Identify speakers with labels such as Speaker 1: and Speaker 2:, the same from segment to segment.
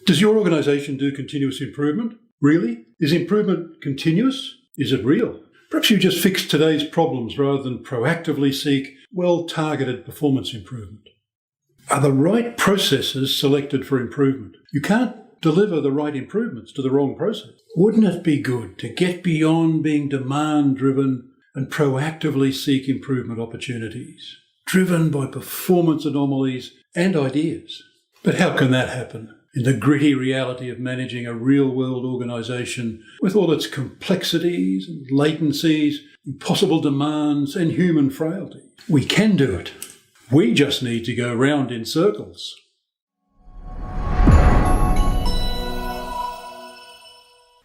Speaker 1: Does your organisation do continuous improvement? Really? Is improvement continuous? Is it real? Perhaps you just fix today's problems rather than proactively seek well-targeted performance improvement. Are the right processes selected for improvement? You can't deliver the right improvements to the wrong process. Wouldn't it be good to get beyond being demand-driven and proactively seek improvement opportunities, driven by performance anomalies and ideas? But how can that happen in the gritty reality of managing a real-world organisation with all its complexities and latencies, impossible demands and human frailty? We can do it. We just need to go round in circles.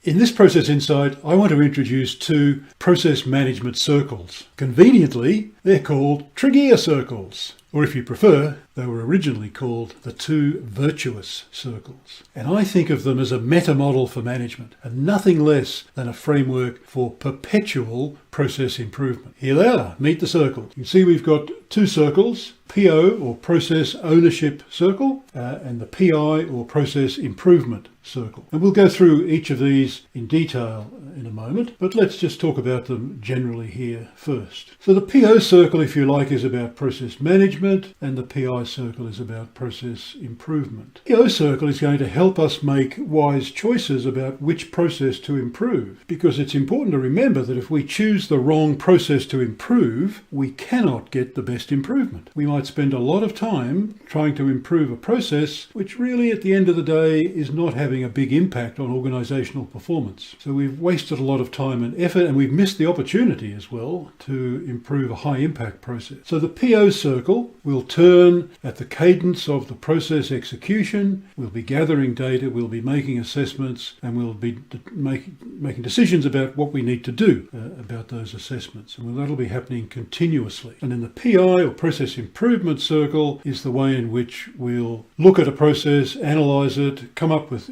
Speaker 1: In this Process Insight, I want to introduce 2 process management circles. Conveniently, they're called Tregear Circles, or if you prefer, they were originally called the 2 virtuous circles. And I think of them as a meta-model for management, and nothing less than a framework for perpetual process improvement. Here they are, meet the circles. You can see we've got 2 circles, PO or Process Ownership Circle, and the PI or Process Improvement Circle. And we'll go through each of these in detail in a moment, but let's just talk about them generally here first. So the PO circle, if you like, is about process management, and the PI circle is about process improvement. The PO circle is going to help us make wise choices about which process to improve, because it's important to remember that if we choose the wrong process to improve, we cannot get the best improvement. We might spend a lot of time trying to improve a process which really at the end of the day is not having a big impact on organisational performance. So we've wasted a lot of time and effort, and we've missed the opportunity as well to improve a high impact process. So the PO circle will turn at the cadence of the process execution. We'll be gathering data, we'll be making assessments, and we'll be making decisions about what we need to do about those assessments. And that'll be happening continuously. And then the PI or process improvement circle is the way in which we'll look at a process, analyse it, come up with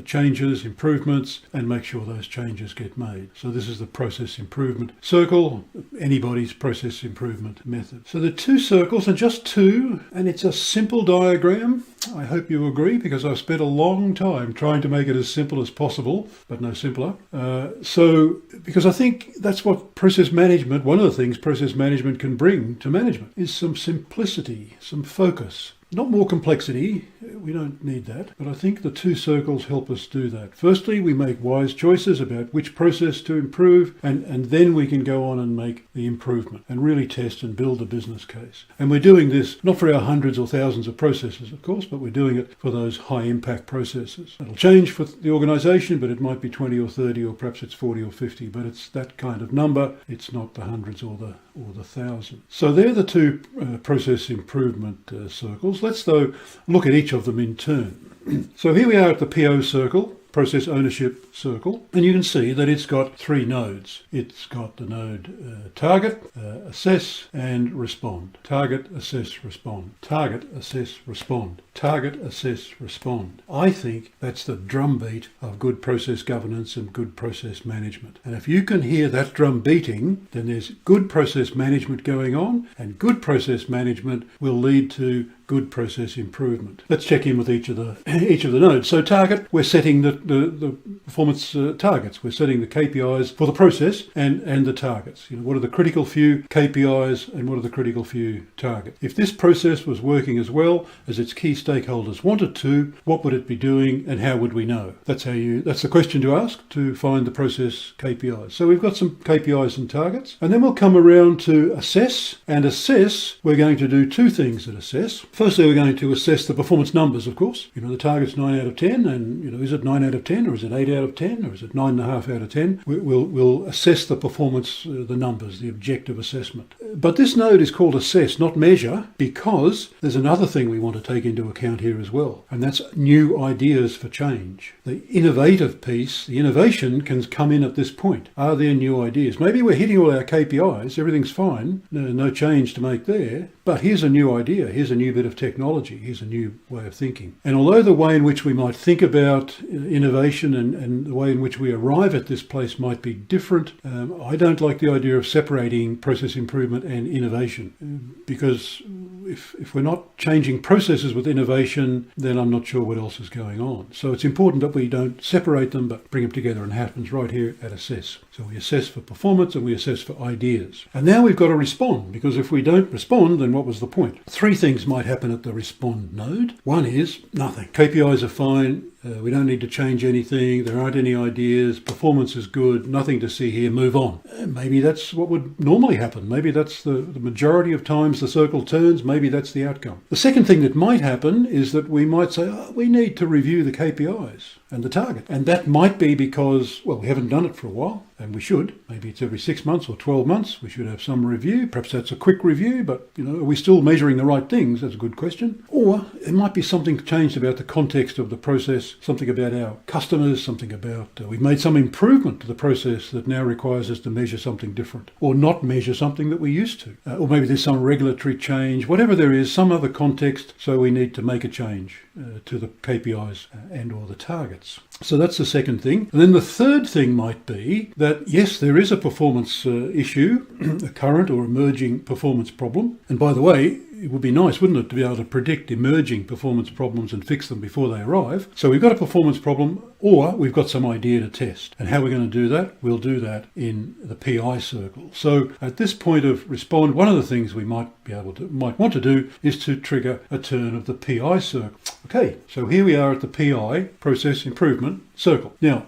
Speaker 1: changes, improvements, and make sure those changes get made. So this is the process improvement circle, anybody's process improvement method. So the 2 circles are just 2, and it's a simple diagram. I hope you agree, because I've spent a long time trying to make it as simple as possible, but no simpler. Because I think that's what process management, one of the things process management can bring to management, is some simplicity, some focus. Not more complexity, we don't need that, but I think the 2 circles help us do that. Firstly, we make wise choices about which process to improve, and then we can go on and make the improvement and really test and build a business case. And we're doing this not for our hundreds or thousands of processes, of course, but we're doing it for those high impact processes. It'll change for the organisation, but it might be 20 or 30, or perhaps it's 40 or 50, but it's that kind of number. It's not the hundreds or the thousands. So they're the 2 process improvement circles. Let's though look at each of them in turn. So here we are at the PO circle, Process Ownership Circle, and you can see that it's got 3 nodes. It's got the node Target, Assess and Respond. Target, Assess, Respond. Target, Assess, Respond. Target, Assess, Respond. I think that's the drumbeat of good process governance and good process management. And if you can hear that drum beating, then there's good process management going on, and good process management will lead to good process improvement. Let's check in with each of the nodes. So target, we're setting the performance targets. We're setting the KPIs for the process and the targets. What are the critical few KPIs and what are the critical few targets? If this process was working as well as its key stakeholders wanted to, what would it be doing and how would we know? That's the question to ask to find the process KPIs. So we've got some KPIs and targets, and then we'll come around to assess. And assess, we're going to do 2 things at assess. Firstly, we're going to assess the performance numbers, of course. The target's 9 out of 10, and is it 9 out of 10, or is it 8 out of 10, or is it 9.5 out of 10? We'll assess the performance, the numbers, the objective assessment. But this node is called assess, not measure, because there's another thing we want to take into account here as well, and that's new ideas for change. The innovative piece, the innovation can come in at this point. Are there new ideas? Maybe we're hitting all our KPIs, everything's fine, no change to make there, but here's a new idea, here's a new bit of technology, here's a new way of thinking. And although the way in which we might think about innovation and the way in which we arrive at this place might be different, I don't like the idea of separating process improvement and innovation, because if we're not changing processes with innovation, then I'm not sure what else is going on. So it's important that we don't separate them, but bring them together, and it happens right here at assess. So we assess for performance and we assess for ideas. And now we've got to respond, because if we don't respond, then what was the point? 3 things might happen at the respond node. One is nothing. KPIs are fine. We don't need to change anything. There aren't any ideas. Performance is good. Nothing to see here. Move on. Maybe that's what would normally happen. Maybe that's the majority of times the circle turns. Maybe that's the outcome. The second thing that might happen is that we might say, we need to review the KPIs and the target. And that might be because, well, we haven't done it for a while, and we should. Maybe it's every 6 months or 12 months. We should have some review. Perhaps that's a quick review, but, are we still measuring the right things? That's a good question. Or it might be something changed about the context of the process, something about our customers, something about we've made some improvement to the process that now requires us to measure something different, or not measure something that we used to. Or maybe there's some regulatory change, whatever there is, some other context, so we need to make a change to the KPIs and or the targets. So that's the second thing. And then the third thing might be that, yes, there is a performance issue, a current or emerging performance problem. And by the way, it would be nice, wouldn't it, to be able to predict emerging performance problems and fix them before they arrive. So we've got a performance problem, or we've got some idea to test. And how we're going to do that? We'll do that in the PI circle. So at this point of respond, one of the things we might want to do is to trigger a turn of the PI circle. Okay, so here we are at the PI, process improvement circle. Now,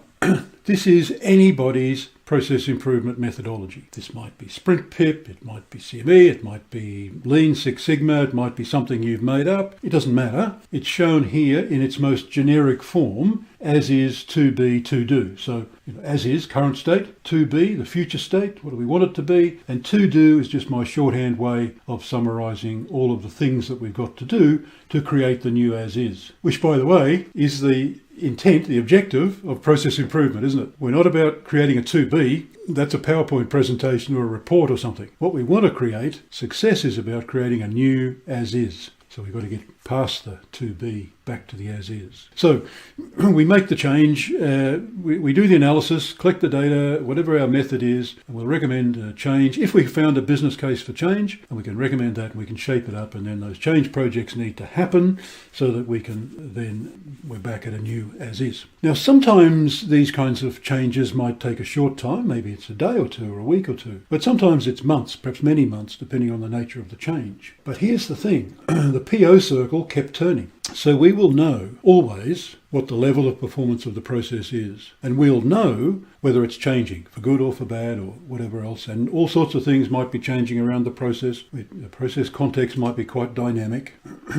Speaker 1: this is anybody's process improvement methodology. This might be Sprint PIP, it might be CME, it might be Lean Six Sigma, it might be something you've made up. It doesn't matter. It's shown here in its most generic form, as is, to be, to do. So as is, current state, to be, the future state, what do we want it to be, and to do is just my shorthand way of summarising all of the things that we've got to do to create the new as is, which, by the way, is the intent, the objective of process improvement, isn't it? We're not about creating a to be. That's a PowerPoint presentation or a report or something. What we want to create, success is about creating a new as is. So we've got to get past the to be, back to the as is. So we make the change, we do the analysis, collect the data, whatever our method is, and we'll recommend change. If we found a business case for change, and we can recommend that, and we can shape it up, and then those change projects need to happen so that we can then, we're back at a new as is. Now, sometimes these kinds of changes might take a short time, maybe it's a day or two or a week or two, but sometimes it's months, perhaps many months, depending on the nature of the change. But here's the thing, the PO circle kept turning. So we will know always what the level of performance of the process is. And we'll know whether it's changing for good or for bad or whatever else. And all sorts of things might be changing around the process. The process context might be quite dynamic.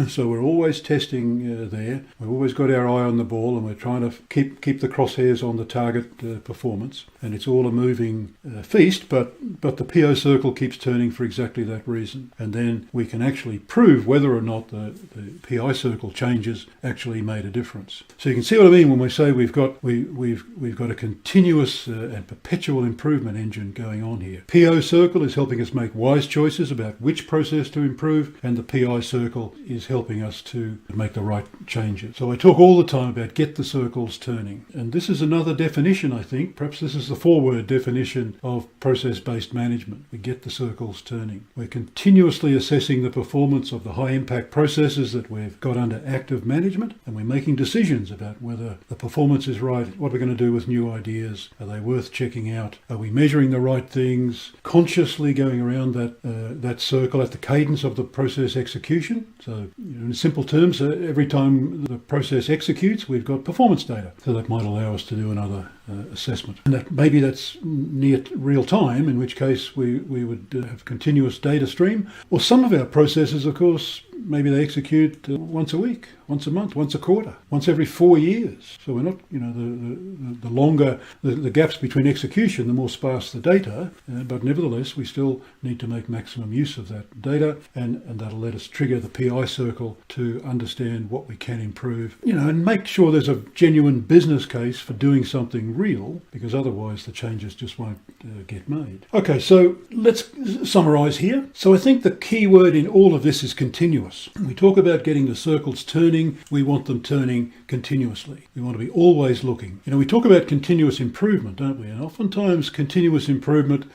Speaker 1: So we're always testing there. We've always got our eye on the ball, and we're trying to keep the crosshairs on the target performance. And it's all a moving feast, but the PO circle keeps turning for exactly that reason. And then we can actually prove whether or not the PI circle changes actually made a difference. So you can see what I mean when we say we've got a continuous and perpetual improvement engine going on here. PO circle is helping us make wise choices about which process to improve, and the PI circle is helping us to make the right changes. So I talk all the time about get the circles turning. And this is another definition, I think. Perhaps this is the 4-word definition of process-based management. We get the circles turning. We're continuously assessing the performance of the high-impact processes that we've got under active management, and we're making decisions about whether the performance is right, what we're going to do with new ideas, are they worth checking out, are we measuring the right things, consciously going around that circle at the cadence of the process execution. So in simple terms, every time the process executes, we've got performance data. So that might allow us to do another assessment. And that maybe that's near real time, in which case we would have continuous data stream. Or some of our processes, of course, maybe they execute once a week, once a month, once a quarter, once every 4 years. So we're not, the longer the gaps between execution, the more sparse the data. But nevertheless, we still need to make maximum use of that data, and that'll let us trigger the PI circle to understand what we can improve, and make sure there's a genuine business case for doing something real, because otherwise the changes just won't get made. Okay, so let's summarize here. So I think the key word in all of this is continuous. We talk about getting the circles turning. We want them turning continuously. We want to be always looking. We talk about continuous improvement, don't we? And oftentimes continuous improvement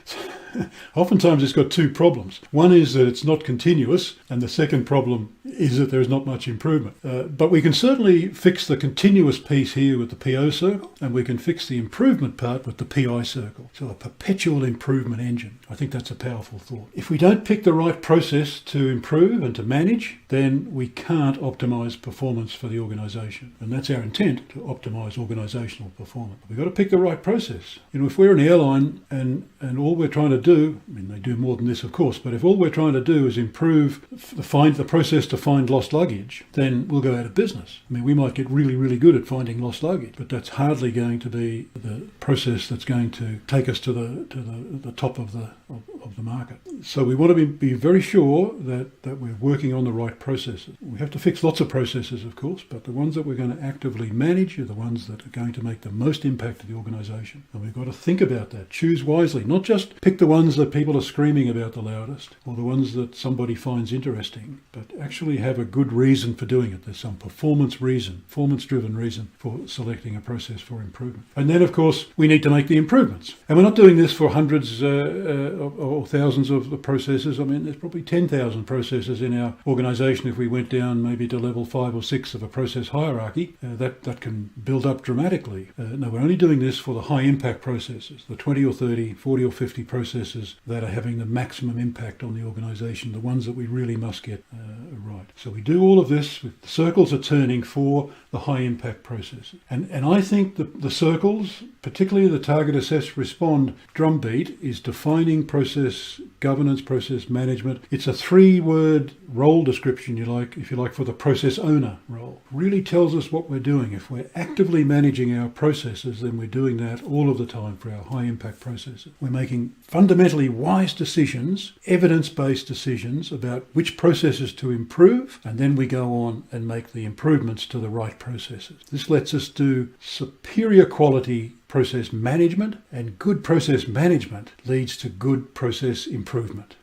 Speaker 1: Oftentimes it's got two problems. One is that it's not continuous, and the second problem is that there's not much improvement. But we can certainly fix the continuous piece here with the PO circle, and we can fix the improvement part with the PI circle. So a perpetual improvement engine. I think that's a powerful thought. If we don't pick the right process to improve and to manage, then we can't optimize performance for the organization. And that's our intent, to optimize organizational performance. We've got to pick the right process. If we're an airline and all we're trying to do, I mean, they do more than this, of course, but if all we're trying to do is improve the process to find lost luggage, then we'll go out of business. I mean, we might get really, really good at finding lost luggage, but that's hardly going to be the process that's going to take us to the top of the market. So we want to be very sure that we're working on the right processes. We have to fix lots of processes, of course, but the ones that we're going to actively manage are the ones that are going to make the most impact to the organisation. And we've got to think about that. Choose wisely. Not just pick the ones that people are screaming about the loudest or the ones that somebody finds interesting, but actually have a good reason for doing it. There's some performance-driven reason for selecting a process for improvement. And then, of course, we need to make the improvements. And we're not doing this for hundreds or thousands of the processes. I mean, there's probably 10,000 processes in our organisation. If we went down maybe to level 5 or 6 of a process hierarchy, that can build up dramatically. No, we're only doing this for the high impact processes, the 20 or 30, 40 or 50 processes that are having the maximum impact on the organisation, the ones that we really must get right. So we do all of this with the circles are turning for the high impact processes. And I think the circles, particularly the target, assess, respond drumbeat, is defining process governance, process management. It's a 3-word role description, if you like, for the process owner role. Really tells us what we're doing. If we're actively managing our processes, then we're doing that all of the time for our high impact processes. We're making fundamentally wise decisions, evidence-based decisions about which processes to improve, and then we go on and make the improvements to the right processes. This lets us do superior quality process management, and good process management leads to good process improvement.